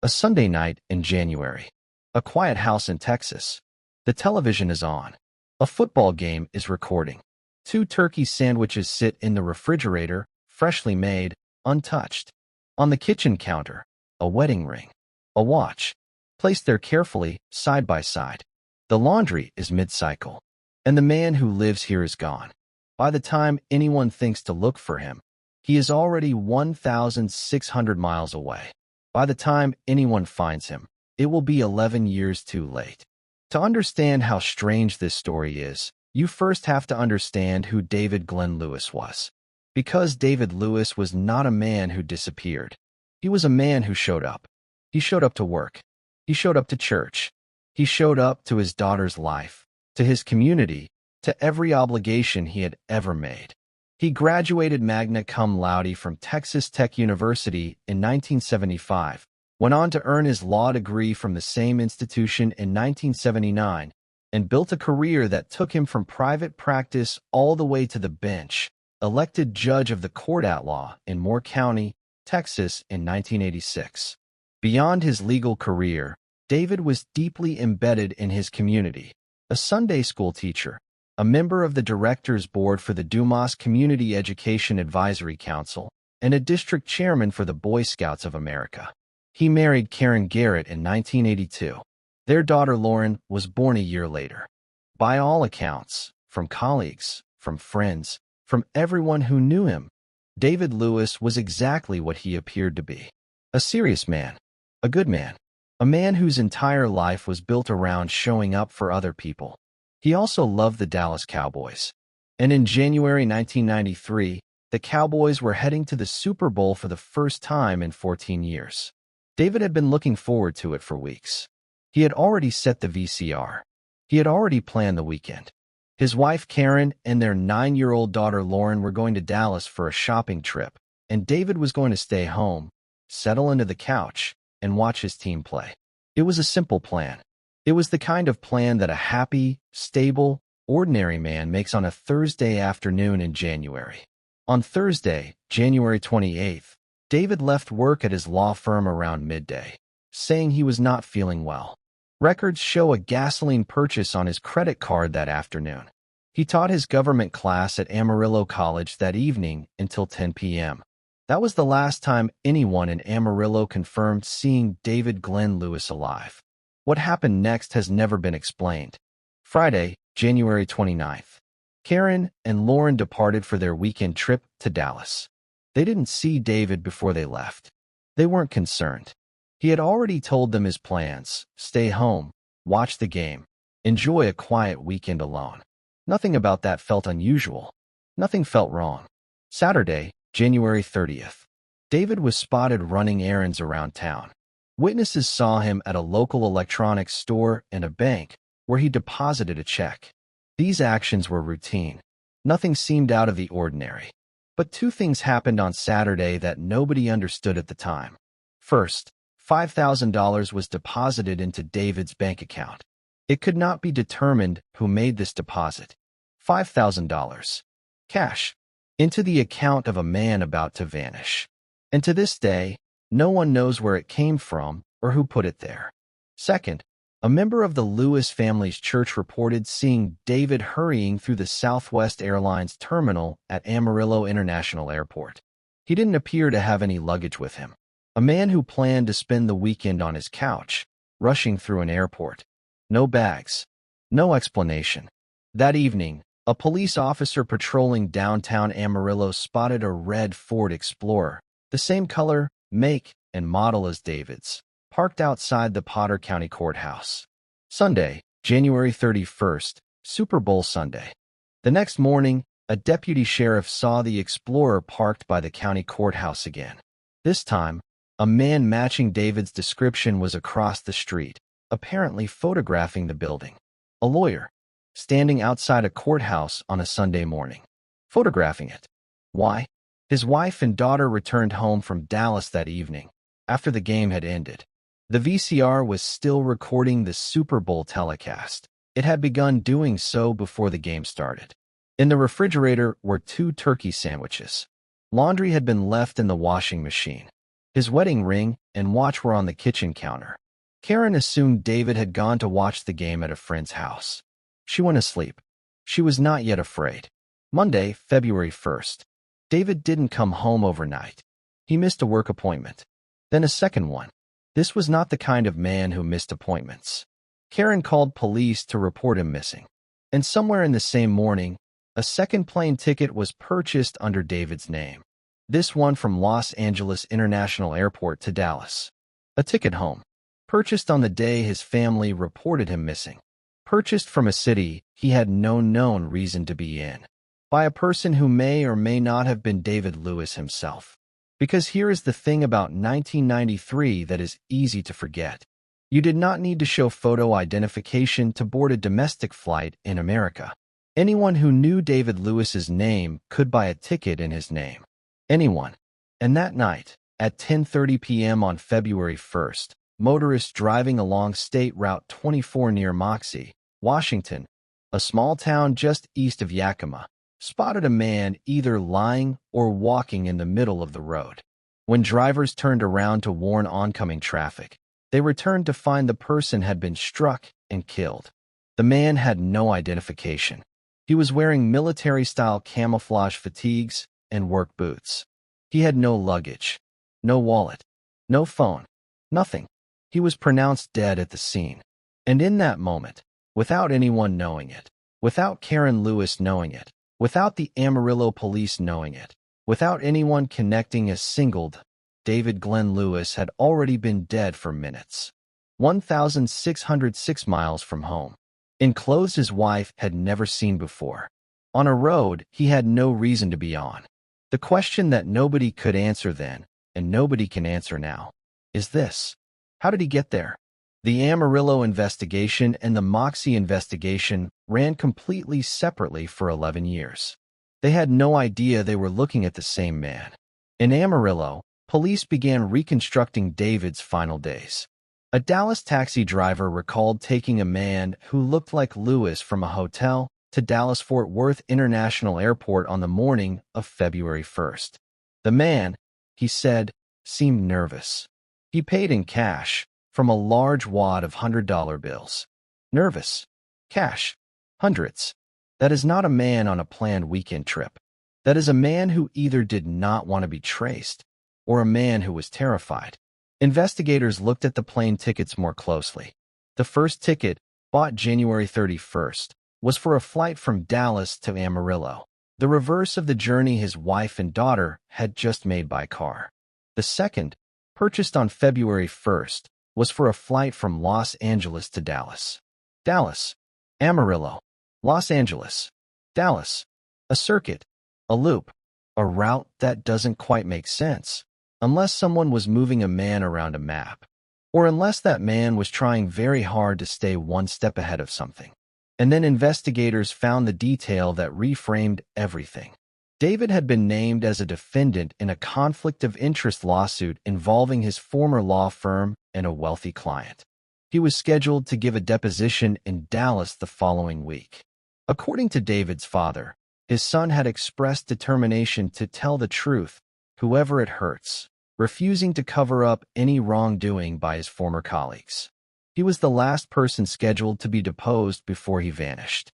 A Sunday night in January. A quiet house in Texas. The television is on. A football game is recording. Two turkey sandwiches sit in the refrigerator, freshly made, untouched. On the kitchen counter, a wedding ring. A watch. Placed there carefully, side by side. The laundry is mid-cycle. And the man who lives here is gone. By the time anyone thinks to look for him, he is already 1,600 miles away. By the time anyone finds him, it will be 11 years too late. To understand how strange this story is, you first have to understand who David Glenn Lewis was. Because David Lewis was not a man who disappeared. He was a man who showed up. He showed up to work. He showed up to church. He showed up to his daughter's life, to his community, to every obligation he had ever made. He graduated magna cum laude from Texas Tech University in 1975, went on to earn his law degree from the same institution in 1979, and built a career that took him from private practice all the way to the bench, elected judge of the court at law in Moore County, Texas in 1986. Beyond his legal career, David was deeply embedded in his community, a Sunday school teacher, a member of the Directors Board for the Dumas Community Education Advisory Council, and a district chairman for the Boy Scouts of America. He married Karen Garrett in 1982. Their daughter Lauren was born a year later. By all accounts, from colleagues, from friends, from everyone who knew him, David Lewis was exactly what he appeared to be. A serious man, a good man, a man whose entire life was built around showing up for other people. He also loved the Dallas Cowboys. And in January 1993, the Cowboys were heading to the Super Bowl for the first time in 14 years. David had been looking forward to it for weeks. He had already set the VCR. He had already planned the weekend. His wife Karen and their 9-year-old daughter Lauren were going to Dallas for a shopping trip, and David was going to stay home, settle into the couch, and watch his team play. It was a simple plan. It was the kind of plan that a happy, stable, ordinary man makes on a Thursday afternoon in January. On Thursday, January 28th, David left work at his law firm around midday, saying he was not feeling well. Records show a gasoline purchase on his credit card that afternoon. He taught his government class at Amarillo College that evening until 10 p.m. That was the last time anyone in Amarillo confirmed seeing David Glenn Lewis alive. What happened next has never been explained. Friday, January 29th. Karen and Lauren departed for their weekend trip to Dallas. They didn't see David before they left. They weren't concerned. He had already told them his plans: stay home, watch the game, enjoy a quiet weekend alone. Nothing about that felt unusual. Nothing felt wrong. Saturday, January 30th. David was spotted running errands around town. Witnesses saw him at a local electronics store and a bank, where he deposited a check. These actions were routine. Nothing seemed out of the ordinary. But two things happened on Saturday that nobody understood at the time. First, $5,000 was deposited into David's bank account. It could not be determined who made this deposit. $5,000. Cash. Into the account of a man about to vanish. And to this day, no one knows where it came from or who put it there. Second, a member of the Lewis family's church reported seeing David hurrying through the Southwest Airlines terminal at Amarillo International Airport. He didn't appear to have any luggage with him. A man who planned to spend the weekend on his couch, rushing through an airport. No bags. No explanation. That evening, a police officer patrolling downtown Amarillo spotted a red Ford Explorer, the same color, make, and model as David's, parked outside the Potter County Courthouse. Sunday, January 31st, Super Bowl Sunday. The next morning, a deputy sheriff saw the Explorer parked by the county courthouse again. This time, a man matching David's description was across the street, apparently photographing the building. A lawyer, standing outside a courthouse on a Sunday morning, photographing it. Why? His wife and daughter returned home from Dallas that evening, after the game had ended. The VCR was still recording the Super Bowl telecast. It had begun doing so before the game started. In the refrigerator were 2 turkey sandwiches. Laundry had been left in the washing machine. His wedding ring and watch were on the kitchen counter. Karen assumed David had gone to watch the game at a friend's house. She went asleep. She was not yet afraid. Monday, February 1st. David didn't come home overnight. He missed a work appointment. Then a second one. This was not the kind of man who missed appointments. Karen called police to report him missing. And somewhere in the same morning, a second plane ticket was purchased under David's name. This one from Los Angeles International Airport to Dallas. A ticket home. Purchased on the day his family reported him missing. Purchased from a city he had no known reason to be in. By a person who may or may not have been David Lewis himself. Because here is the thing about 1993 that is easy to forget. You did not need to show photo identification to board a domestic flight in America. Anyone who knew David Lewis's name could buy a ticket in his name. Anyone. And that night, at 10:30 p.m. on February 1st, motorists driving along State Route 24 near Moxee, Washington, a small town just east of Yakima, spotted a man either lying or walking in the middle of the road. When drivers turned around to warn oncoming traffic, they returned to find the person had been struck and killed. The man had no identification. He was wearing military-style camouflage fatigues and work boots. He had no luggage, no wallet, no phone, nothing. He was pronounced dead at the scene. And in that moment, without anyone knowing it, without Karen Lewis knowing it, without the Amarillo police knowing it, without anyone connecting a singled, David Glenn Lewis had already been dead for minutes. 1,606 miles from home. In clothes his wife had never seen before. On a road he had no reason to be on. The question that nobody could answer then, and nobody can answer now, is this. How did he get there? The Amarillo investigation and the Moxee investigation ran completely separately for 11 years. They had no idea they were looking at the same man. In Amarillo, police began reconstructing David's final days. A Dallas taxi driver recalled taking a man who looked like Lewis from a hotel to Dallas-Fort Worth International Airport on the morning of February 1st. The man, he said, seemed nervous. He paid in cash from a large wad of $100 bills. Nervous. Cash. Hundreds. That is not a man on a planned weekend trip. That is a man who either did not want to be traced or a man who was terrified. Investigators looked at the plane tickets more closely. The first ticket, bought January 31st, was for a flight from Dallas to Amarillo, the reverse of the journey his wife and daughter had just made by car. The second, purchased on February 1st, was for a flight from Los Angeles to Dallas. Dallas, Amarillo, Los Angeles, Dallas. A circuit, a loop, a route that doesn't quite make sense, unless someone was moving a man around a map, or unless that man was trying very hard to stay one step ahead of something. And then investigators found the detail that reframed everything. David had been named as a defendant in a conflict of interest lawsuit involving his former law firm and a wealthy client. He was scheduled to give a deposition in Dallas the following week. According to David's father, his son had expressed determination to tell the truth, whoever it hurts, refusing to cover up any wrongdoing by his former colleagues. He was the last person scheduled to be deposed before he vanished.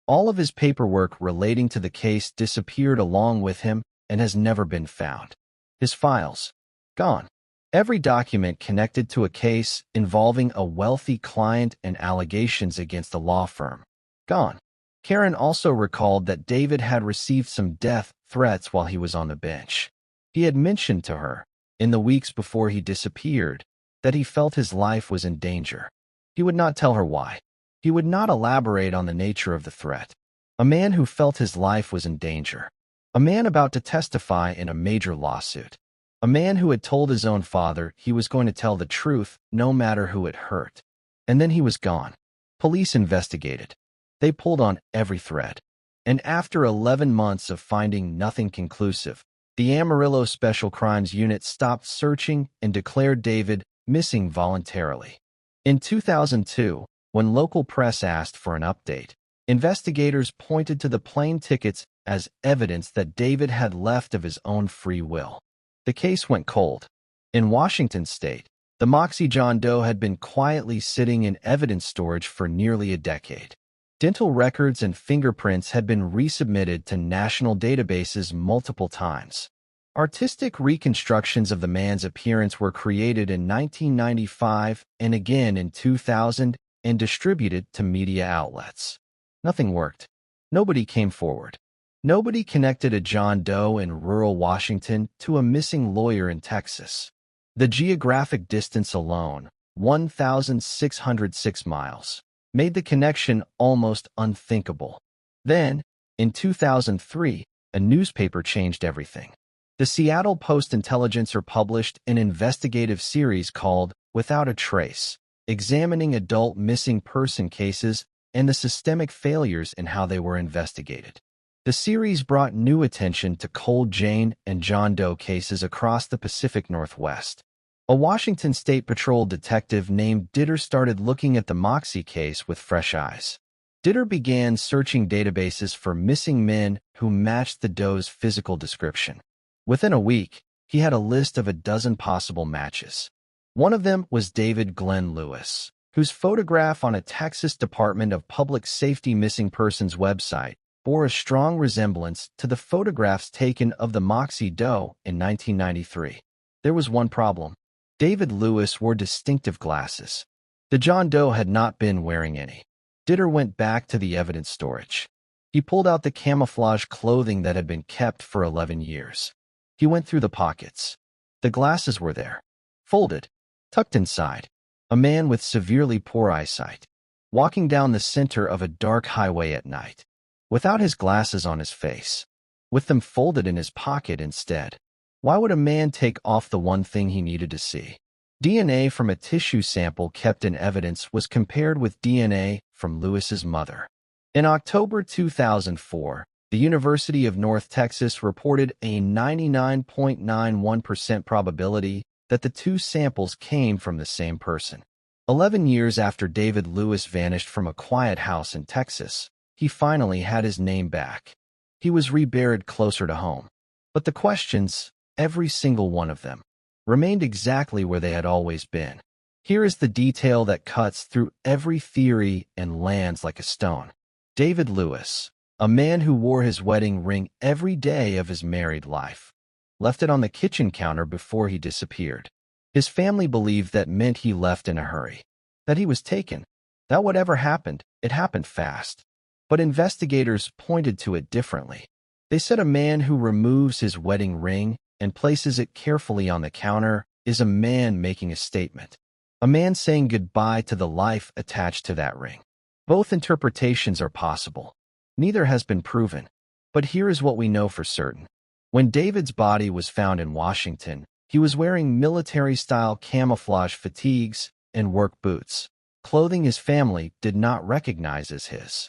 All of his paperwork relating to the case disappeared along with him and has never been found. His files, gone. Every document connected to a case involving a wealthy client and allegations against a law firm, gone. Karen also recalled that David had received some death threats while he was on the bench. He had mentioned to her, in the weeks before he disappeared, that he felt his life was in danger. He would not tell her why. He would not elaborate on the nature of the threat. A man who felt his life was in danger. A man about to testify in a major lawsuit. A man who had told his own father he was going to tell the truth no matter who it hurt. And then he was gone. Police investigated. They pulled on every thread. And after 11 months of finding nothing conclusive, the Amarillo Special Crimes Unit stopped searching and declared David missing voluntarily. In 2002, when local press asked for an update, investigators pointed to the plane tickets as evidence that David had left of his own free will. The case went cold. In Washington state, the Moxee John Doe had been quietly sitting in evidence storage for nearly a decade. Dental records and fingerprints had been resubmitted to national databases multiple times. Artistic reconstructions of the man's appearance were created in 1995 and again in 2000 and distributed to media outlets. Nothing worked. Nobody came forward. Nobody connected a John Doe in rural Washington to a missing lawyer in Texas. The geographic distance alone, 1,606 miles, made the connection almost unthinkable. Then, in 2003, a newspaper changed everything. The Seattle Post-Intelligencer published an investigative series called Without a Trace, examining adult missing person cases and the systemic failures in how they were investigated. The series brought new attention to Cold Jane and John Doe cases across the Pacific Northwest. A Washington State Patrol detective named Ditter started looking at the Moxee case with fresh eyes. Ditter began searching databases for missing men who matched the Doe's physical description. Within a week, he had a list of a dozen possible matches. One of them was David Glenn Lewis, whose photograph on a Texas Department of Public Safety missing persons website bore a strong resemblance to the photographs taken of the Moxee Doe in 1993. There was one problem. David Lewis wore distinctive glasses. The John Doe had not been wearing any. Ditter went back to the evidence storage. He pulled out the camouflage clothing that had been kept for 11 years. He went through the pockets. The glasses were there, folded, tucked inside. A man with severely poor eyesight, walking down the center of a dark highway at night, without his glasses on his face, with them folded in his pocket instead. Why would a man take off the one thing he needed to see? DNA from a tissue sample kept in evidence was compared with DNA from Lewis's mother. In October 2004, the University of North Texas reported a 99.91% probability that the two samples came from the same person. 11 years after David Lewis vanished from a quiet house in Texas, he finally had his name back. He was reburied closer to home. But the questions, every single one of them, remained exactly where they had always been. Here is the detail that cuts through every theory and lands like a stone. David Lewis, a man who wore his wedding ring every day of his married life, left it on the kitchen counter before he disappeared. His family believed that meant he left in a hurry, that he was taken, that whatever happened, it happened fast. But investigators pointed to it differently. They said a man who removes his wedding ring and places it carefully on the counter is a man making a statement, a man saying goodbye to the life attached to that ring. Both interpretations are possible. Neither has been proven. But here is what we know for certain. When David's body was found in Washington, he was wearing military-style camouflage fatigues and work boots, clothing his family did not recognize as his.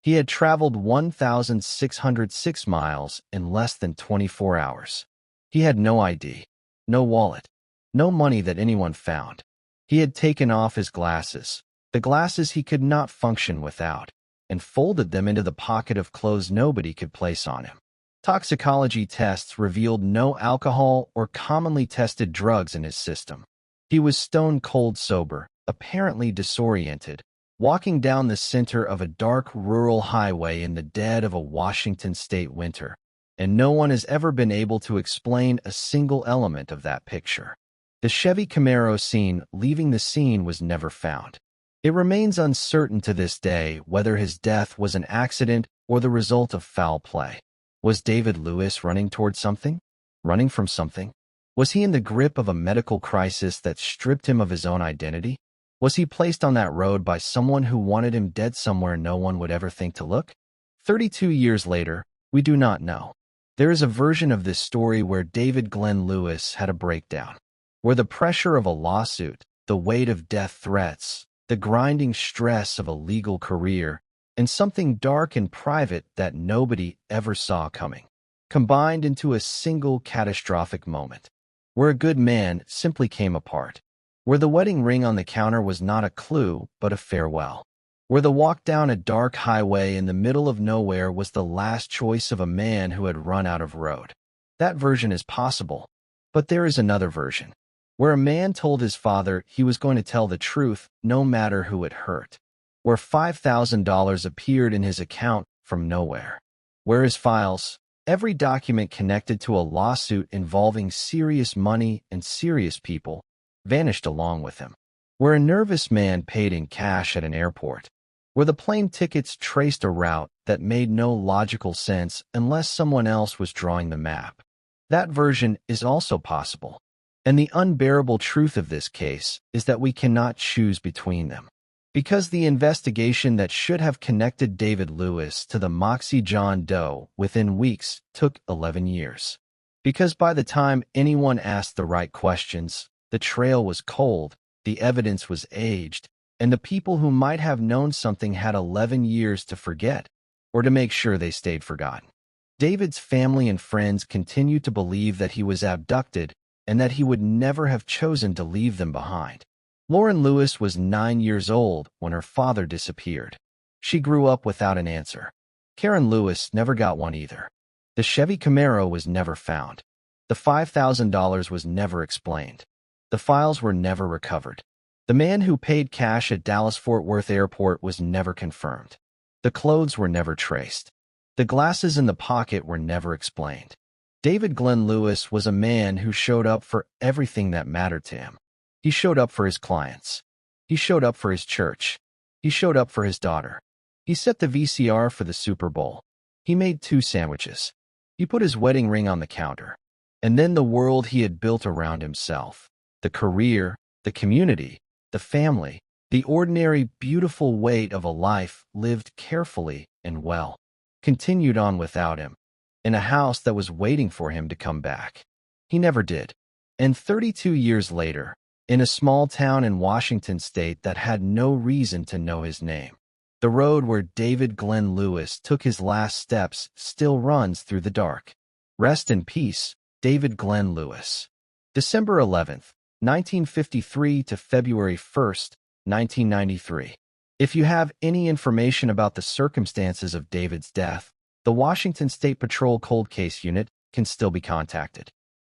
He had traveled 1,606 miles in less than 24 hours. He had no ID, no wallet, no money that anyone found. He had taken off his glasses, the glasses he could not function without, and folded them into the pocket of clothes nobody could place on him. Toxicology tests revealed no alcohol or commonly tested drugs in his system. He was stone-cold sober, apparently disoriented, walking down the center of a dark rural highway in the dead of a Washington state winter, and no one has ever been able to explain a single element of that picture. The Chevy Camaro seen leaving the scene was never found. It remains uncertain to this day whether his death was an accident or the result of foul play. Was David Lewis running toward something? Running from something? Was he in the grip of a medical crisis that stripped him of his own identity? Was he placed on that road by someone who wanted him dead somewhere no one would ever think to look? 32 years later, we do not know. There is a version of this story where David Glenn Lewis had a breakdown, where the pressure of a lawsuit, the weight of death threats, the grinding stress of a legal career, and something dark and private that nobody ever saw coming, combined into a single catastrophic moment, where a good man simply came apart, where the wedding ring on the counter was not a clue but a farewell, where the walk down a dark highway in the middle of nowhere was the last choice of a man who had run out of road. That version is possible, but there is another version. where a man told his father he was going to tell the truth no matter who it hurt, where $5,000 appeared in his account from nowhere, where his files, every document connected to a lawsuit involving serious money and serious people, vanished along with him, where a nervous man paid in cash at an airport, where the plane tickets traced a route that made no logical sense unless someone else was drawing the map. That version is also possible. And the unbearable truth of this case is that we cannot choose between them. Because the investigation that should have connected David Lewis to the Moxee John Doe within weeks took 11 years. Because by the time anyone asked the right questions, the trail was cold, the evidence was aged, and the people who might have known something had 11 years to forget, or to make sure they stayed forgotten. David's family and friends continued to believe that he was abducted and that he would never have chosen to leave them behind. Lauren Lewis was 9 years old when her father disappeared. She grew up without an answer. Karen Lewis never got one either. The Chevy Camaro was never found. The $5,000 was never explained. The files were never recovered. The man who paid cash at Dallas-Fort Worth Airport was never confirmed. The clothes were never traced. The glasses in the pocket were never explained. David Glenn Lewis was a man who showed up for everything that mattered to him. He showed up for his clients. He showed up for his church. He showed up for his daughter. He set the VCR for the Super Bowl. He made 2 sandwiches. He put his wedding ring on the counter. And then the world he had built around himself, the career, the community, the family, the ordinary, beautiful weight of a life lived carefully and well, continued on without him, in a house that was waiting for him to come back. He never did. And 32 years later, in a small town in Washington state that had no reason to know his name, the road where David Glenn Lewis took his last steps still runs through the dark. Rest in peace, David Glenn Lewis. December 11th, 1953 to February 1st, 1993. If you have any information about the circumstances of David's death, the Washington State Patrol Cold Case Unit can still be contacted.